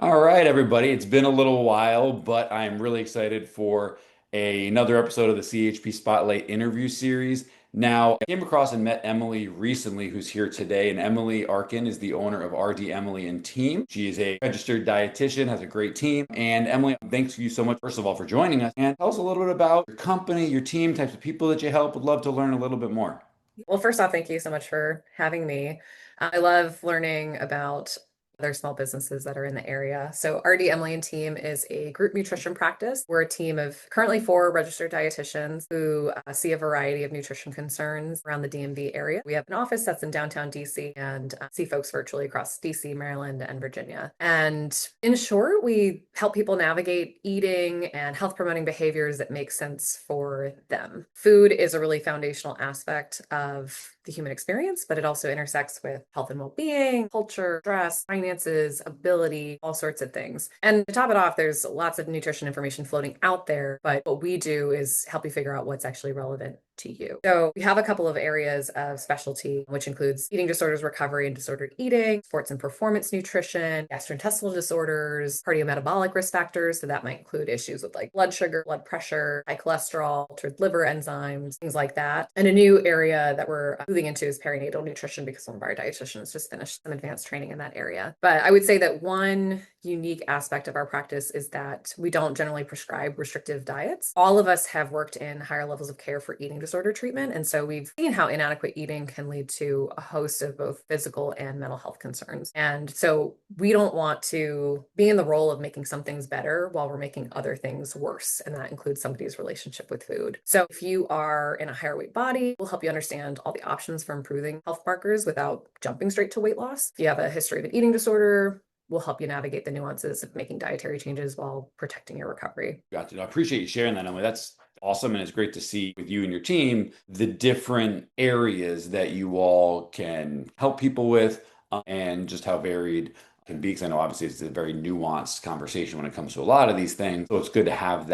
All right, everybody. It's been a little while, but I'm really excited for another episode of the CHP Spotlight Interview series. Now, I came across and met Emily recently, who's here today, and Emily Arkin is the owner of RD Emily and Team. She is a registered dietitian, has a great team. And Emily, thanks you so much, first of all, for joining us. And tell us a little bit about your company, your team, types of people that you help. Would love to learn a little bit more. Well, first off, thank you so much for having me. I love learning about other small businesses that are in the area. So, RD Emily and Team is a group nutrition practice. We're a team of currently four registered dietitians who see a variety of nutrition concerns around the DMV area. We have an office that's in downtown DC and see folks virtually across DC, Maryland, and Virginia. And in short, we help people navigate eating and health promoting behaviors that make sense for them. Food is a really foundational aspect of the human experience, but it also intersects with health and well-being, culture, stress, finances, ability, all sorts of things. And to top it off, there's lots of nutrition information floating out there, but what we do is help you figure out what's actually relevant to you. So we have a couple of areas of specialty, which includes eating disorders, recovery and disordered eating, sports and performance nutrition, gastrointestinal disorders, cardiometabolic risk factors. So that might include issues with like blood sugar, blood pressure, high cholesterol, altered liver enzymes, things like that. And a new area that we're moving into is perinatal nutrition because one of our dietitians just finished some advanced training in that area. But I would say that one unique aspect of our practice is that we don't generally prescribe restrictive diets. All of us have worked in higher levels of care for eating disorder treatment. And so we've seen how inadequate eating can lead to a host of both physical and mental health concerns. And so we don't want to be in the role of making some things better while we're making other things worse. And that includes somebody's relationship with food. So if you are in a higher weight body, we'll help you understand all the options for improving health markers without jumping straight to weight loss. If you have a history of an eating disorder, we'll help you navigate the nuances of making dietary changes while protecting your recovery. Gotcha. I appreciate you sharing that, Emily. That's awesome. And it's great to see with you and your team the different areas that you all can help people with and just how varied it can be. Because I know obviously it's a very nuanced conversation when it comes to a lot of these things. So it's good to have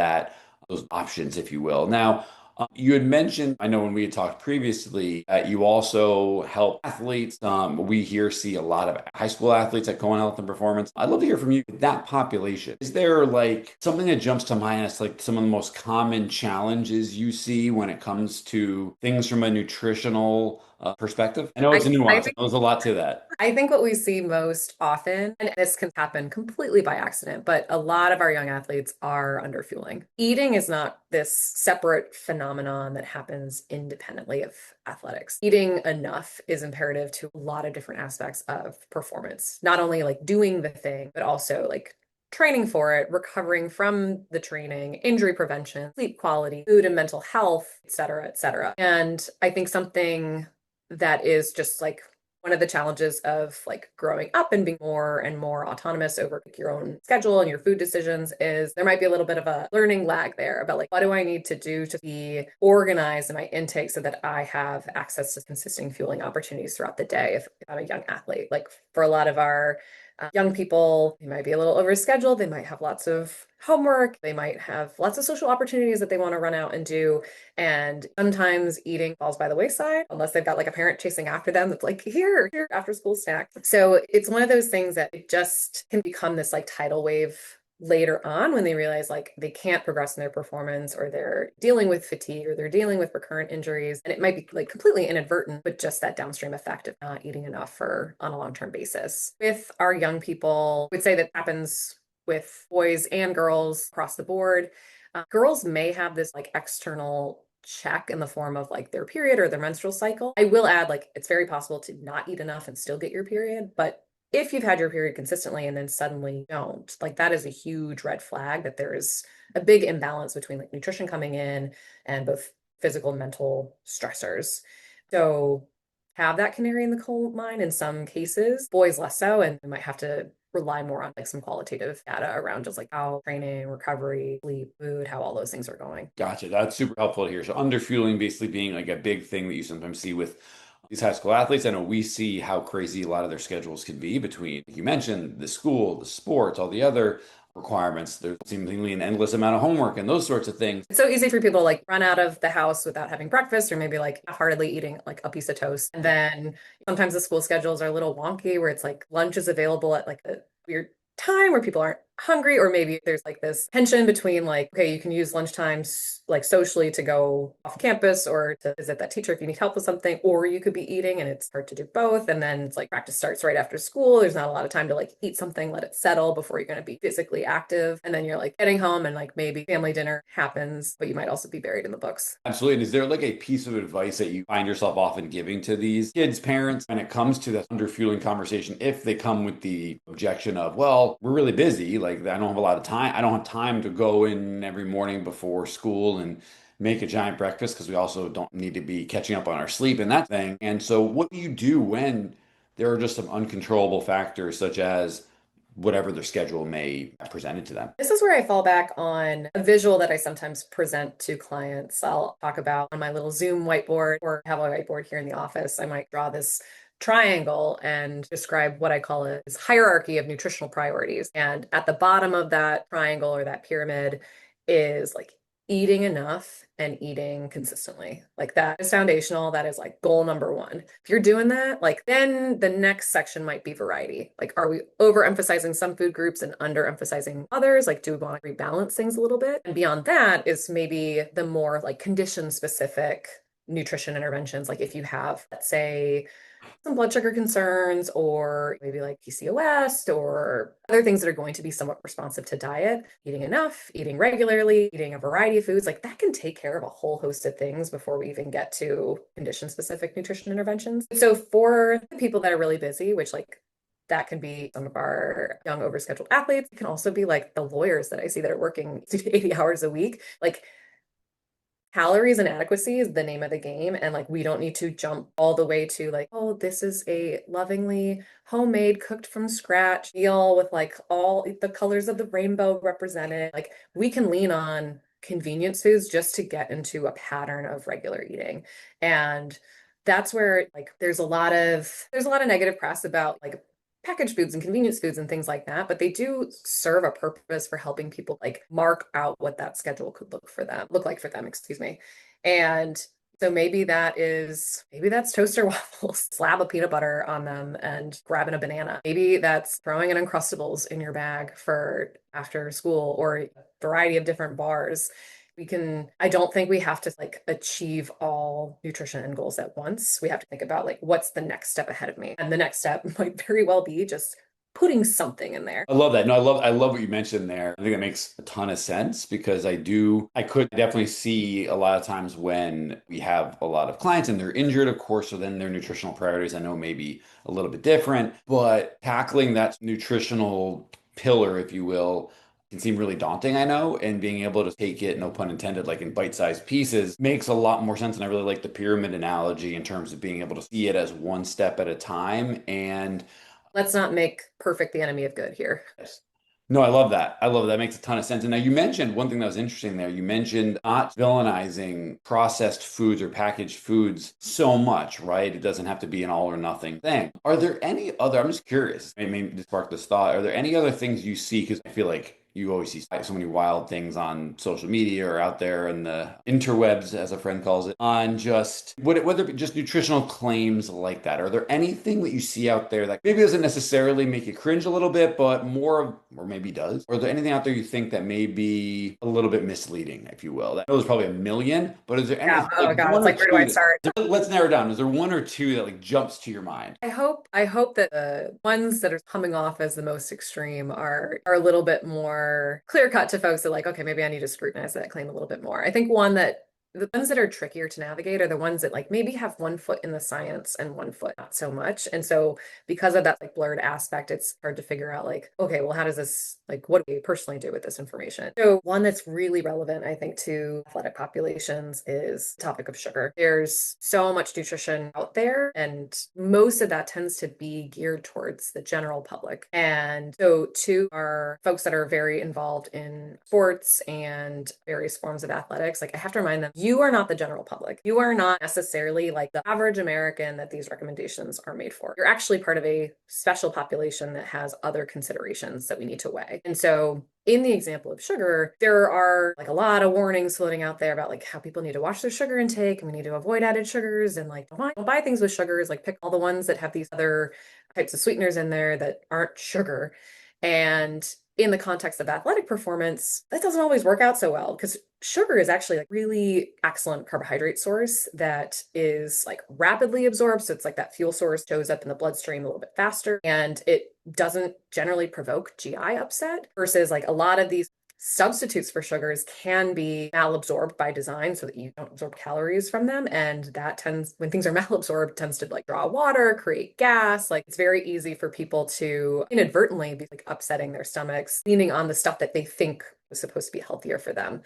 those options, if you will. Now, you had mentioned, I know when we had talked previously, you also help athletes. We here see a lot of high school athletes at Cohen Health and Performance. I'd love to hear from you, that population. Is there like something that jumps to mind as like some of the most common challenges you see when it comes to things from a nutritional perspective? I know it's a I nuance. I think know there's a lot to that. I think what we see most often, and this can happen completely by accident, but a lot of our young athletes are underfueling. Eating is not this separate phenomenon that happens independently of athletics. Eating enough is imperative to a lot of different aspects of performance, not only like doing the thing, but also like training for it, recovering from the training, injury prevention, sleep quality, food and mental health, et cetera, et cetera. And I think something that is just like one of the challenges of like growing up and being more and more autonomous over like, your own schedule and your food decisions is there might be a little bit of a learning lag there about like what do I need to do to be organized in my intake so that I have access to consistent fueling opportunities throughout the day if I'm a young athlete. Like for a lot of our young people, they might be a little overscheduled. They might have lots of homework. They might have lots of social opportunities that they want to run out and do. And sometimes eating falls by the wayside unless they've got like a parent chasing after them that's like, here, after school snack. So it's one of those things that it just can become this like tidal wave later on when they realize like they can't progress in their performance or they're dealing with fatigue or they're dealing with recurrent injuries and it might be like completely inadvertent but just that downstream effect of not eating enough for on a long-term basis with our young people. I would say that happens with boys and girls across the board. Girls may have this like external check in the form of like their period or their menstrual cycle. I will add, like, it's very possible to not eat enough and still get your period, but if you've had your period consistently and then suddenly don't, like that is a huge red flag that there is a big imbalance between like nutrition coming in and both physical and mental stressors. So have that canary in the coal mine in some cases, boys less so, and we might have to rely more on like some qualitative data around just like how training, recovery, sleep, food, how all those things are going. Gotcha. That's super helpful to hear. So underfueling basically being like a big thing that you sometimes see with these high school athletes. I know we see how crazy a lot of their schedules can be between, like you mentioned, the school, the sports, all the other requirements. There's seemingly an endless amount of homework and those sorts of things. It's so easy for people to like run out of the house without having breakfast or maybe like half-heartedly eating like a piece of toast. And then sometimes the school schedules are a little wonky where it's like lunch is available at like a weird time where people aren't hungry, or maybe there's like this tension between like, okay, you can use lunchtime like socially to go off campus or to visit that teacher if you need help with something, or you could be eating and it's hard to do both. And then it's like practice starts right after school. There's not a lot of time to like eat something, let it settle before you're going to be physically active. And then you're like getting home and like maybe family dinner happens, but you might also be buried in the books. Absolutely. And is there like a piece of advice that you find yourself often giving to these kids, parents, when it comes to the underfueling conversation, if they come with the objection of, well, we're really busy, like I don't have a lot of time. I don't have time to go in every morning before school and make a giant breakfast because we also don't need to be catching up on our sleep and that thing. And so what do you do when there are just some uncontrollable factors such as whatever their schedule may have presented to them? This is where I fall back on a visual that I sometimes present to clients. I'll talk about on my little Zoom whiteboard or have a whiteboard here in the office. I might draw this triangle and describe what I call a hierarchy of nutritional priorities. And at the bottom of that triangle or that pyramid is like eating enough and eating consistently. Like that is foundational. That is like goal number one. If you're doing that, like then the next section might be variety. Like, are we overemphasizing some food groups and underemphasizing others? Like, do we want to rebalance things a little bit? And beyond that is maybe the more like condition specific nutrition interventions. Like if you have, let's say, some blood sugar concerns or maybe like PCOS or other things that are going to be somewhat responsive to diet, eating enough, eating regularly, eating a variety of foods, like that can take care of a whole host of things before we even get to condition specific nutrition interventions. So for the people that are really busy, which like that can be some of our young overscheduled athletes. It can also be like the lawyers that I see that are working 80 hours a week. Like calories and adequacy is the name of the game. And like, we don't need to jump all the way to like, oh, this is a lovingly homemade, cooked from scratch meal with like all the colors of the rainbow represented. Like, we can lean on convenience foods just to get into a pattern of regular eating. And that's where like there's a lot of negative press about like packaged foods and convenience foods and things like that, but they do serve a purpose for helping people like mark out what that schedule could look like for them, excuse me. And so maybe that's toaster waffles, slab of peanut butter on them and grabbing a banana. Maybe that's throwing in Uncrustables in your bag for after school or a variety of different bars. I don't think we have to like achieve all nutrition end goals at once. We have to think about like, what's the next step ahead of me? And the next step might very well be just putting something in there. I love that. No, I love what you mentioned there. I think that makes a ton of sense because I could definitely see a lot of times when we have a lot of clients and they're injured, of course, so then their nutritional priorities I know may be a little bit different, but tackling that nutritional pillar, if you will, can seem really daunting, I know, and being able to take it, no pun intended, like in bite-sized pieces makes a lot more sense. And I really like the pyramid analogy in terms of being able to see it as one step at a time. And Let's not make perfect the enemy of good here. yes. No, I love that. I love that. Makes a ton of sense. And now you mentioned one thing that was interesting there. You mentioned not villainizing processed foods or packaged foods so much, right? It doesn't have to be an all or nothing thing. Are there any other, I'm just curious, maybe to spark this thought, are there any other things you see? Because I feel like you always see so many wild things on social media or out there in the interwebs, as a friend calls it, on just whether it be just nutritional claims like that. Are there anything that you see out there that maybe doesn't necessarily make you cringe a little bit, but more, or maybe does? Or is there anything out there you think that may be a little bit misleading, if you will? I know there's probably a million, but is there any, Yeah. is there Oh like God. one It's or like, where do I two start? let's narrow it down. Is there one or two that like jumps to your mind? I hope that the ones that are coming off as the most extreme are a little bit more clear cut to folks that like, okay, maybe I need to scrutinize that claim a little bit more. I think the ones that are trickier to navigate are the ones that like maybe have one foot in the science and one foot not so much. And so because of that like blurred aspect, it's hard to figure out like, okay, well, how does this like what do we personally do with this information? So one that's really relevant, I think, to athletic populations is the topic of sugar. There's so much nutrition out there, and most of that tends to be geared towards the general public. And so to our folks that are very involved in sports and various forms of athletics, like I have to remind them, you are not the general public. You are not necessarily like the average American that these recommendations are made for. You're actually part of a special population that has other considerations that we need to weigh. And so in the example of sugar, there are like a lot of warnings floating out there about like how people need to watch their sugar intake and we need to avoid added sugars and like don't buy things with sugars, like pick all the ones that have these other types of sweeteners in there that aren't sugar. And in the context of athletic performance, that doesn't always work out so well because sugar is actually like really excellent carbohydrate source that is like rapidly absorbed. So it's like that fuel source shows up in the bloodstream a little bit faster and it doesn't generally provoke GI upset versus like a lot of these substitutes for sugars can be malabsorbed by design so that you don't absorb calories from them. And that tends, when things are malabsorbed, tends to like draw water, create gas. Like it's very easy for people to inadvertently be like upsetting their stomachs, leaning on the stuff that they think was supposed to be healthier for them.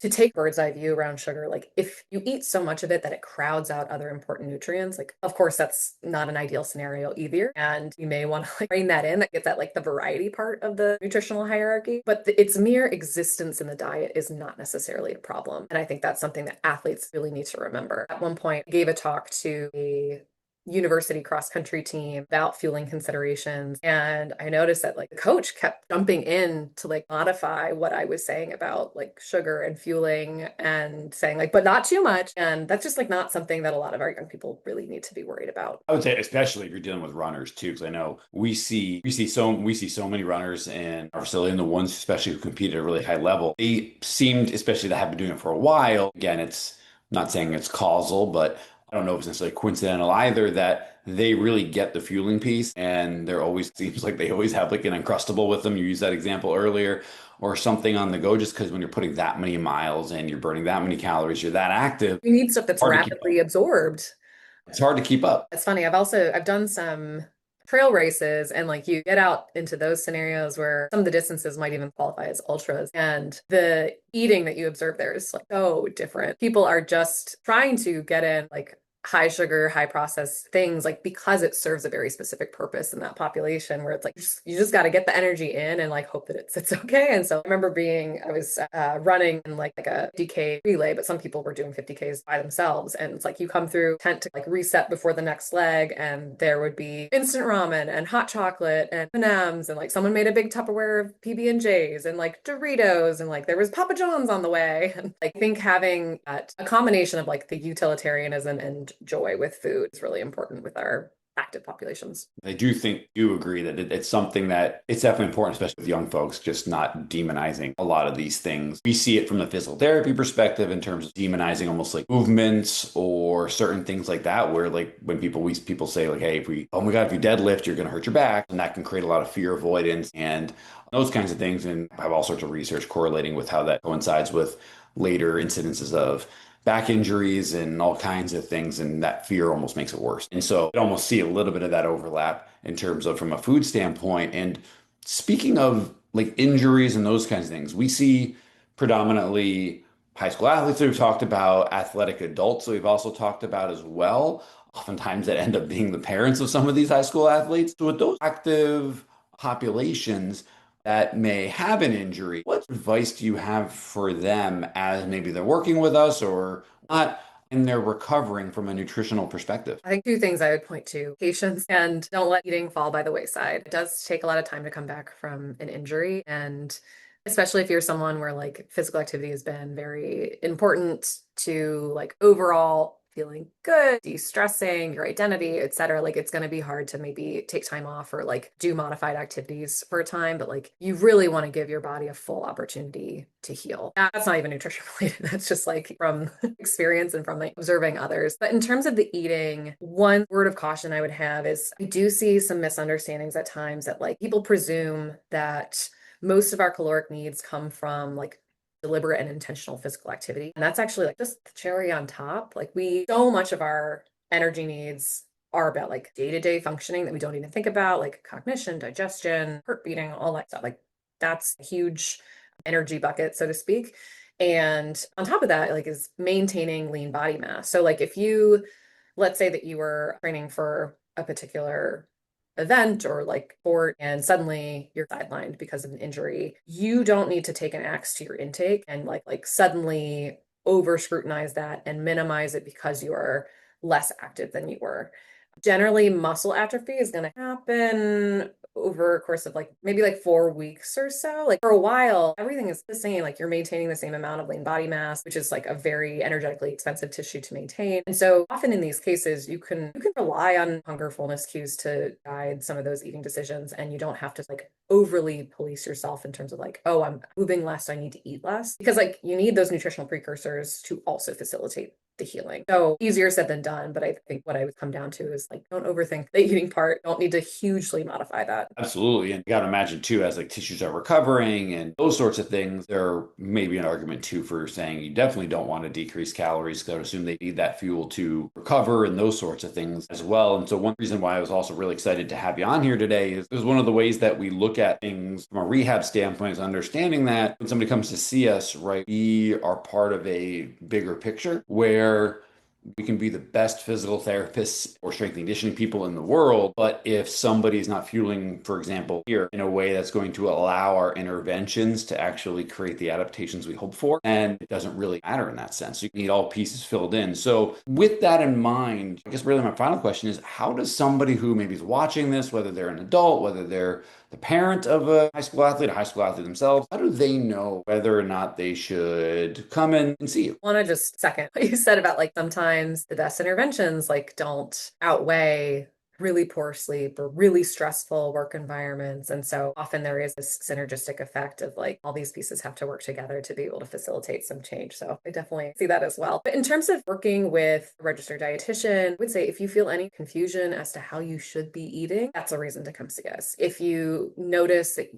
To take bird's eye view around sugar, like if you eat so much of it that it crowds out other important nutrients, like of course that's not an ideal scenario either. And you may want to like rein that in. That gets at like the variety part of the nutritional hierarchy. But its mere existence in the diet is not necessarily a problem. And I think that's something that athletes really need to remember. At one point, I gave a talk to a university cross country team about fueling considerations. And I noticed that like the coach kept jumping in to like modify what I was saying about like sugar and fueling and saying like, but not too much. And that's just like not something that a lot of our young people really need to be worried about. I would say, especially if you're dealing with runners too, because I know we see so many runners in our facility, and the ones especially who compete at a really high level, they seemed, especially that have been doing it for a while. Again, it's not saying it's causal, but I don't know if it's necessarily coincidental either that they really get the fueling piece, and there always seems like they always have like an Uncrustable with them. You used that example earlier, or something on the go, just because when you're putting that many miles and you're burning that many calories, you're that active, We need stuff that's hard to keep up. rapidly absorbed. It's hard to keep up. It's funny. I've done some trail races and like you get out into those scenarios where some of the distances might even qualify as ultras and the eating that you observe there is like so different. People are just trying to get in like high sugar, high processed things like because it serves a very specific purpose in that population where it's like you just got to get the energy in and like hope that it sits okay. And so I remember I was running in like a 50K relay, but some people were doing 50Ks by themselves. And it's like you come through tent to like reset before the next leg, and there would be instant ramen and hot chocolate and M&Ms, and like someone made a big Tupperware of PB&Js and like Doritos, and like there was Papa John's on the way. And I think having a combination of like the utilitarianism and joy with food is really important with our active populations. I do agree that it's something that it's definitely important, especially with young folks, just not demonizing a lot of these things. We see it from the physical therapy perspective in terms of demonizing almost like movements or certain things like that, where like when people say like, hey, oh my God, if you deadlift, you're going to hurt your back. And that can create a lot of fear avoidance and those kinds of things. And I have all sorts of research correlating with how that coincides with later incidences of back injuries and all kinds of things, and that fear almost makes it worse. And so I almost see a little bit of that overlap in terms of from a food standpoint. And speaking of like injuries and those kinds of things, we see predominantly high school athletes that we've talked about, athletic adults that we've also talked about as well. Oftentimes that end up being the parents of some of these high school athletes. So with those active populations, that may have an injury, what advice do you have for them as maybe they're working with us or not, and they're recovering from a nutritional perspective? I think two things I would point to: patience and don't let eating fall by the wayside. It does take a lot of time to come back from an injury. And especially if you're someone where like physical activity has been very important to like overall feeling good, de-stressing, your identity, etc. Like it's going to be hard to maybe take time off or like do modified activities for a time, but like you really want to give your body a full opportunity to heal. That's not even nutrition related. That's just like from experience and from like observing others. But in terms of the eating, one word of caution I would have is I do see some misunderstandings at times that like people presume that most of our caloric needs come from like deliberate and intentional physical activity. And that's actually like just the cherry on top. Like so much of our energy needs are about like day-to-day functioning that we don't even think about, like cognition, digestion, heart beating, all that stuff. Like that's a huge energy bucket, so to speak. And on top of that, like is maintaining lean body mass. So like if you, let's say that you were training for a particular event or like sport and suddenly you're sidelined because of an injury, you don't need to take an axe to your intake and like suddenly over scrutinize that and minimize it because you are less active than you were. Generally, muscle atrophy is going to happen over a course of like maybe like 4 weeks or so. Like for a while, everything is the same. Like you're maintaining the same amount of lean body mass, which is like a very energetically expensive tissue to maintain. And so often in these cases, you can rely on hunger fullness cues to guide some of those eating decisions, and you don't have to like overly police yourself in terms of like, oh, I'm moving less, so I need to eat less. Because like you need those nutritional precursors to also facilitate the healing. So easier said than done, but I think what I would come down to is like don't overthink the eating part. Don't need to hugely modify that. Absolutely. And you got to imagine too, as like tissues are recovering and those sorts of things, there may be an argument too for saying you definitely don't want to decrease calories because I would assume they need that fuel to recover and those sorts of things as well. And so one reason why I was also really excited to have you on here today is one of the ways that we look at things from a rehab standpoint is understanding that when somebody comes to see us, right, we are part of a bigger picture where we can be the best physical therapists or strength and conditioning people in the world, but if somebody is not fueling, for example, here in a way that's going to allow our interventions to actually create the adaptations we hope for, and it doesn't really matter in that sense. You need all pieces filled in. So, with that in mind, I guess really my final question is how does somebody who maybe is watching this, whether they're an adult, whether they're the parent of a high school athlete themselves, how do they know whether or not they should come in and see you? I want to just second what you said about like sometimes the best interventions like don't outweigh really poor sleep or really stressful work environments. And so often there is this synergistic effect of like all these pieces have to work together to be able to facilitate some change. So I definitely see that as well. But in terms of working with a registered dietitian, I would say if you feel any confusion as to how you should be eating, that's a reason to come see us. If you notice that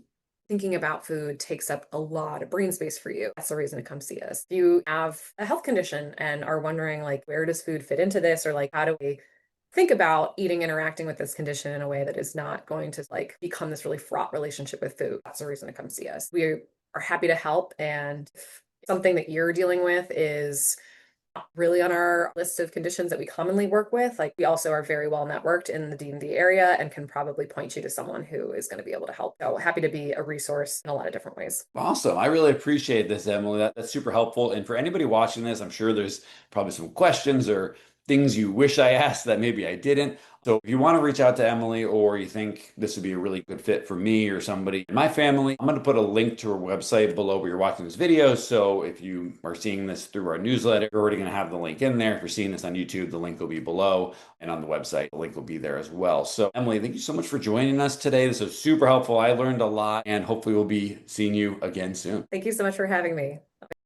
thinking about food takes up a lot of brain space for you, that's the reason to come see us. If you have a health condition and are wondering like where does food fit into this, or like how do we think about eating, interacting with this condition in a way that is not going to like become this really fraught relationship with food, that's the reason to come see us. We are happy to help, and if something that you're dealing with is really on our list of conditions that we commonly work with. Like we also are very well networked in the D&D area and can probably point you to someone who is going to be able to help. So happy to be a resource in a lot of different ways. Awesome. I really appreciate this, Emily. That's super helpful. And for anybody watching this, I'm sure there's probably some questions or things you wish I asked that maybe I didn't. So if you want to reach out to Emily or you think this would be a really good fit for me or somebody in my family, I'm going to put a link to her website below where you're watching this video. So if you are seeing this through our newsletter, you're already going to have the link in there. If you're seeing this on YouTube, the link will be below. And on the website, the link will be there as well. So Emily, thank you so much for joining us today. This was super helpful. I learned a lot and hopefully we'll be seeing you again soon. Thank you so much for having me.